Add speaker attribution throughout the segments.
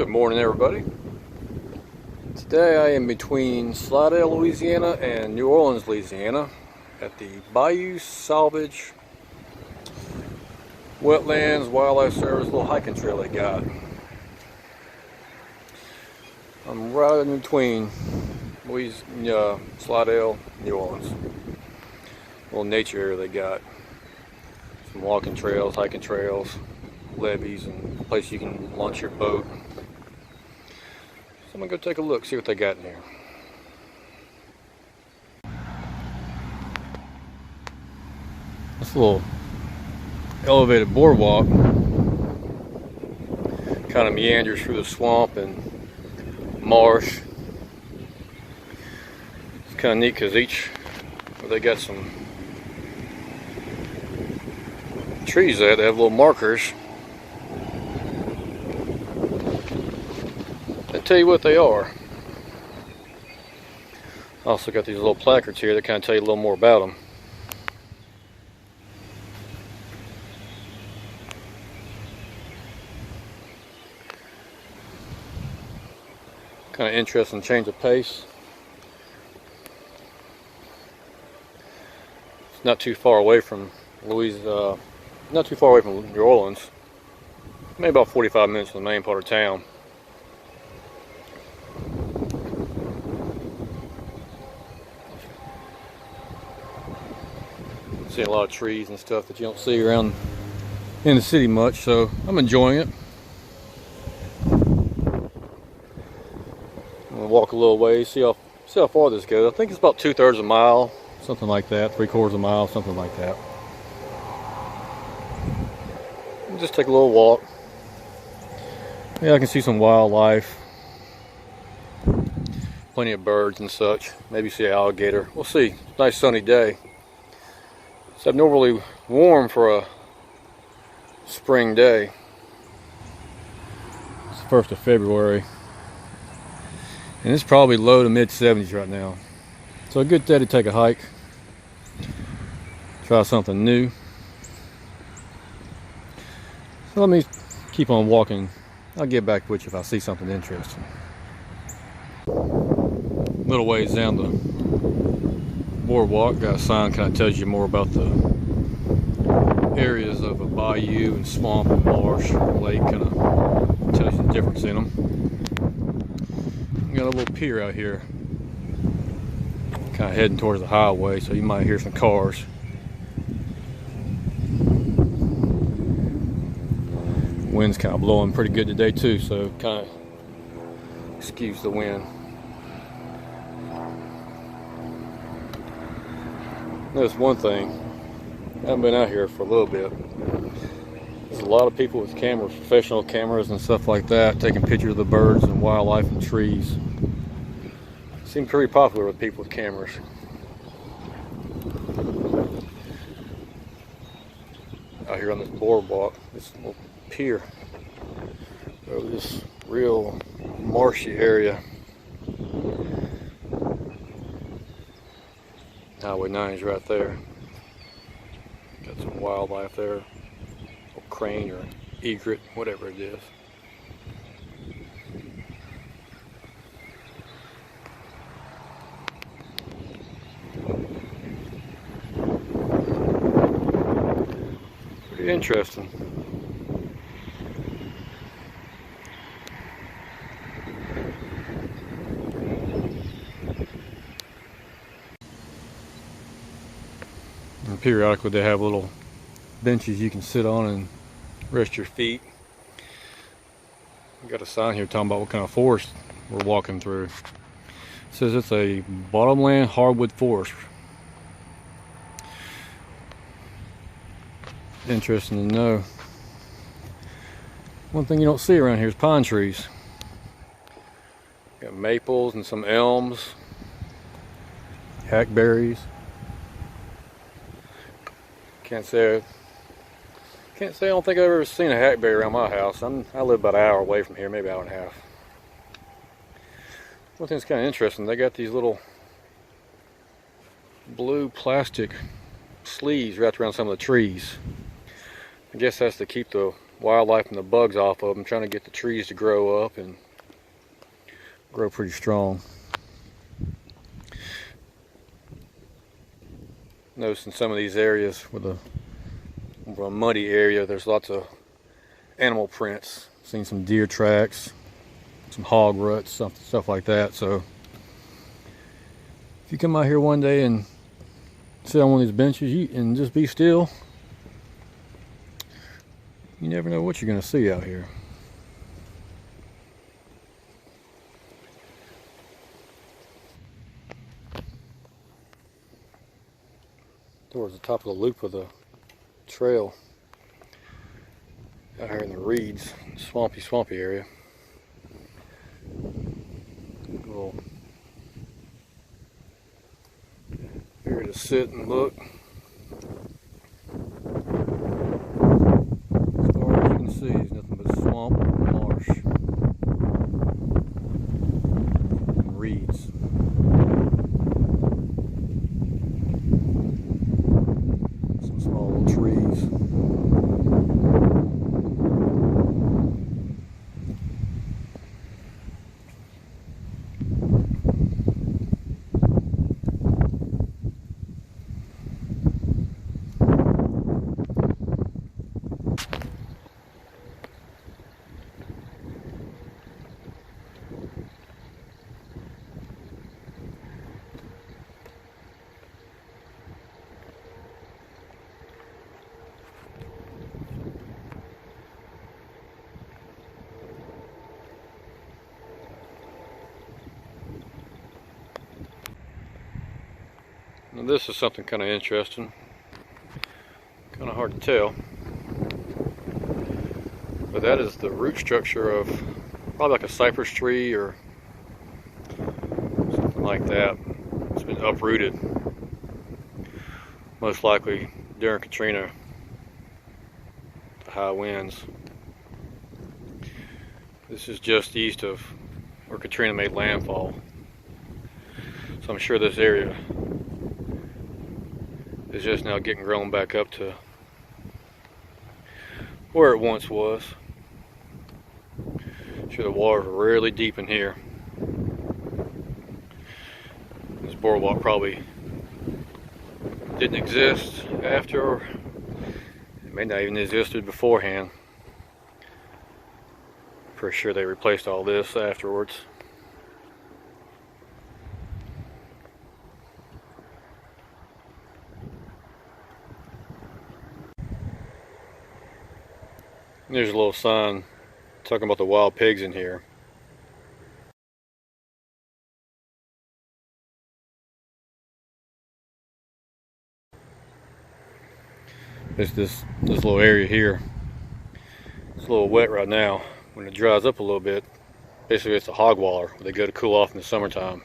Speaker 1: Good morning, everybody. Today I am between Slidell, Louisiana and New Orleans, Louisiana at the Bayou Sauvage Wetlands Wildlife Service little hiking trail they got. I'm right in between Slidell, New Orleans. Little nature area they got. Some walking trails, hiking trails, levees, and a place you can launch your boat. So I'm gonna go take a look, see what they got in here. This little elevated boardwalk kind of meanders through the swamp and marsh. It's kind of neat because they got some trees there. They have little markers that tell you what they are. Also got these little placards here that kind of tell you a little more about them. Kind of interesting change of pace. It's not too far away from not too far away from New Orleans. Maybe about 45 minutes from the main part of town. Seeing a lot of trees and stuff that you don't see around in the city much, so I'm enjoying it. I'm gonna walk a little way, see how far this goes. I think it's about 2/3 of a mile, something like that, 3/4 of a mile, something like that. Just take a little walk. Yeah, I can see some wildlife, plenty of birds and such. Maybe see an alligator. We'll see. Nice sunny day. It's abnormally warm for a spring day. It's the 1st of February. And it's probably low to mid 70s right now. So a good day to take a hike. Try something new. So let me keep on walking. I'll get back with you if I see something interesting. Little ways down the boardwalk, got a sign kind of tells you more about the areas of a bayou and swamp and marsh, lake, kind of tells you the difference in them. Got a little pier out here, kind of heading towards the highway, so you might hear some cars. Wind's kind of blowing pretty good today too, so kind of excuse the wind. Notice one thing, I haven't been out here for a little bit. There's a lot of people with cameras, professional cameras and stuff like that, taking pictures of the birds and wildlife and trees. Seem pretty popular with people with cameras. Out here on this boardwalk, this little pier, over this real marshy area. Highway 9 is right there. Got some wildlife there, a crane or egret, whatever it is. Pretty interesting. And periodically they have little benches you can sit on and rest your feet. Got a sign here talking about what kind of forest we're walking through. It says it's a bottomland hardwood forest. Interesting to know. One thing you don't see around here is pine trees. Got maples and some elms, hackberries. Can't say I don't think I've ever seen a hackberry around my house. I live about an hour away from here, maybe an hour and a half. One thing that's kind of interesting, they got these little blue plastic sleeves wrapped around some of the trees. I guess that's to keep the wildlife and the bugs off of them, trying to get the trees to grow up and grow pretty strong. Notice in some of these areas with a muddy area, there's lots of animal prints. Seen some deer tracks, some hog ruts, stuff like that. So if you come out here one day and sit on one of these benches and just be still, you never know what you're going to see out here. Towards the top of the loop of the trail, out here in the reeds, swampy area. Little area to sit and look. As far as you can see, there's nothing but swamp, marsh, and reeds. Some small little trees. Now this is something kind of interesting, kind of hard to tell, but that is the root structure of probably like a cypress tree or something like that. It's been uprooted, most likely during Katrina, the high winds. This is just east of where Katrina made landfall, so I'm sure this area is just now getting grown back up to where it once was. I'm sure the waters are really deep in here. This boardwalk probably didn't exist after, or it may not even existed beforehand. Pretty sure they replaced all this afterwards. There's a little sign talking about the wild pigs in here. There's this little area here. It's a little wet right now. When it dries up a little bit, basically it's a hog waller where they go to cool off in the summertime.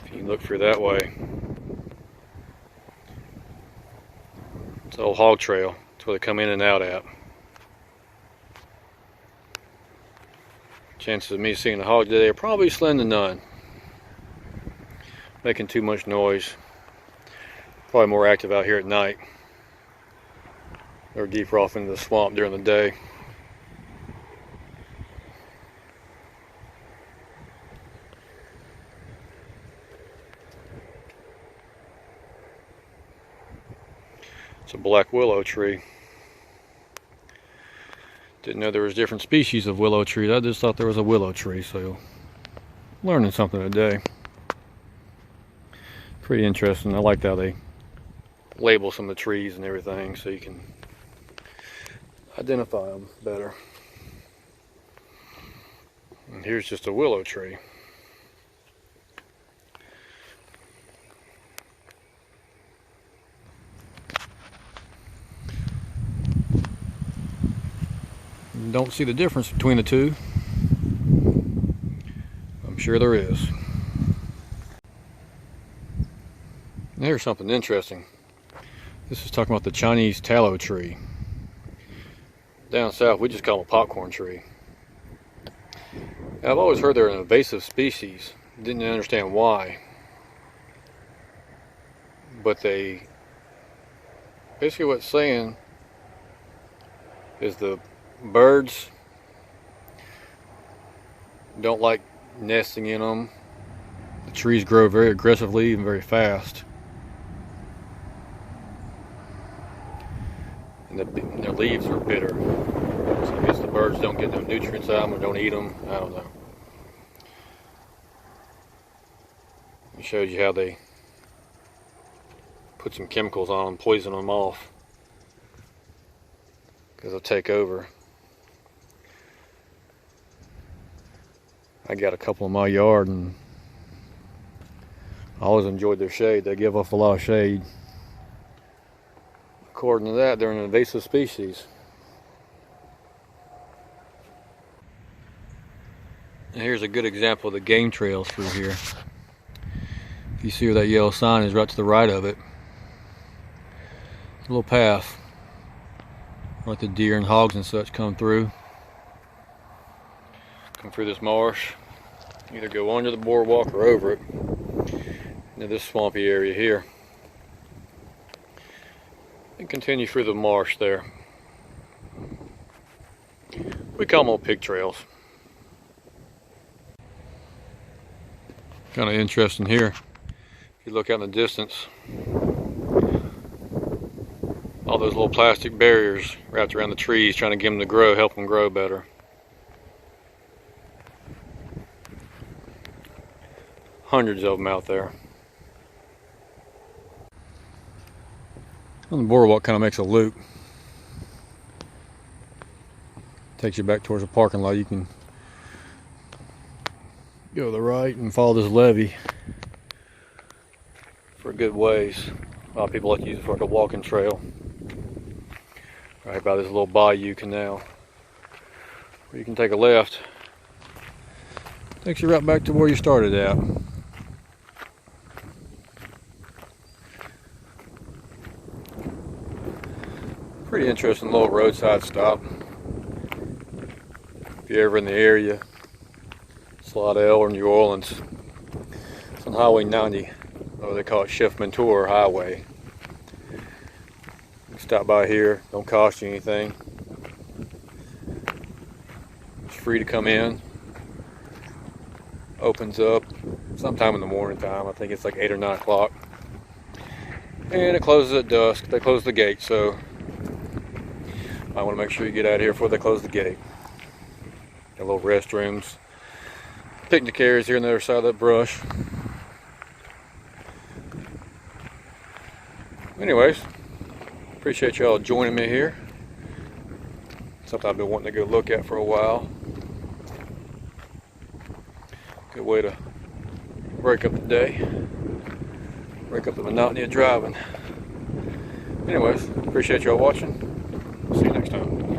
Speaker 1: If you can look through that way, it's an old hog trail. It's where they come in and out at. Chances of me seeing a hog today are probably slim to none. Making too much noise. Probably more active out here at night. They're deeper off into the swamp during the day. It's a black willow tree. Didn't know there was different species of willow trees. I just thought there was a willow tree, so learning something today. Pretty interesting. I like how they label some of the trees and everything so you can identify them better. And here's just a willow tree. Don't see the difference between the two. I'm sure there is. And here's something interesting. This is talking about the Chinese tallow tree. Down south we just call them a popcorn tree. I've always heard they're an invasive species. Didn't understand why. But basically what it's saying is the Birds don't like nesting in them. The trees grow very aggressively and very fast. And their leaves are bitter. So I guess the birds don't get no nutrients out of them or don't eat them. I don't know. It showed you how they put some chemicals on them, poison them off, because they'll take over. I got a couple in my yard and I always enjoyed their shade. They give off a lot of shade. According to that, they're an invasive species. And here's a good example of the game trails through here. If you see where that yellow sign is, right to the right of it, a little path. Like the deer and hogs and such come through. Come through this marsh. Either go under the boardwalk or over it. Into this swampy area here. And continue through the marsh there. We call them old pig trails. Kind of interesting here. If you look out in the distance, all those little plastic barriers wrapped around the trees, trying to get them to grow, help them grow better. Hundreds of them out there. On the boardwalk kind of makes a loop. Takes you back towards the parking lot. You can go to the right and follow this levee for a good ways. A lot of people like to use it for like a walking trail. Right by this little bayou canal. Where you can take a left. Takes you right back to where you started at. Pretty interesting little roadside stop. If you're ever in the area, Slidell or New Orleans, it's on Highway 90, or they call it Chef Mentor Highway. You can stop by here, don't cost you anything. It's free to come in. Opens up sometime in the morning time. I think it's like 8 or 9 o'clock. And it closes at dusk. They close the gate, so I want to make sure you get out of here before they close the gate. Got little restrooms, picnic areas here on the other side of that brush. Anyways, appreciate y'all joining me here. Something I've been wanting to go look at for a while. Good way to break up the day, break up the monotony of driving. Anyways, appreciate y'all watching. See you next time.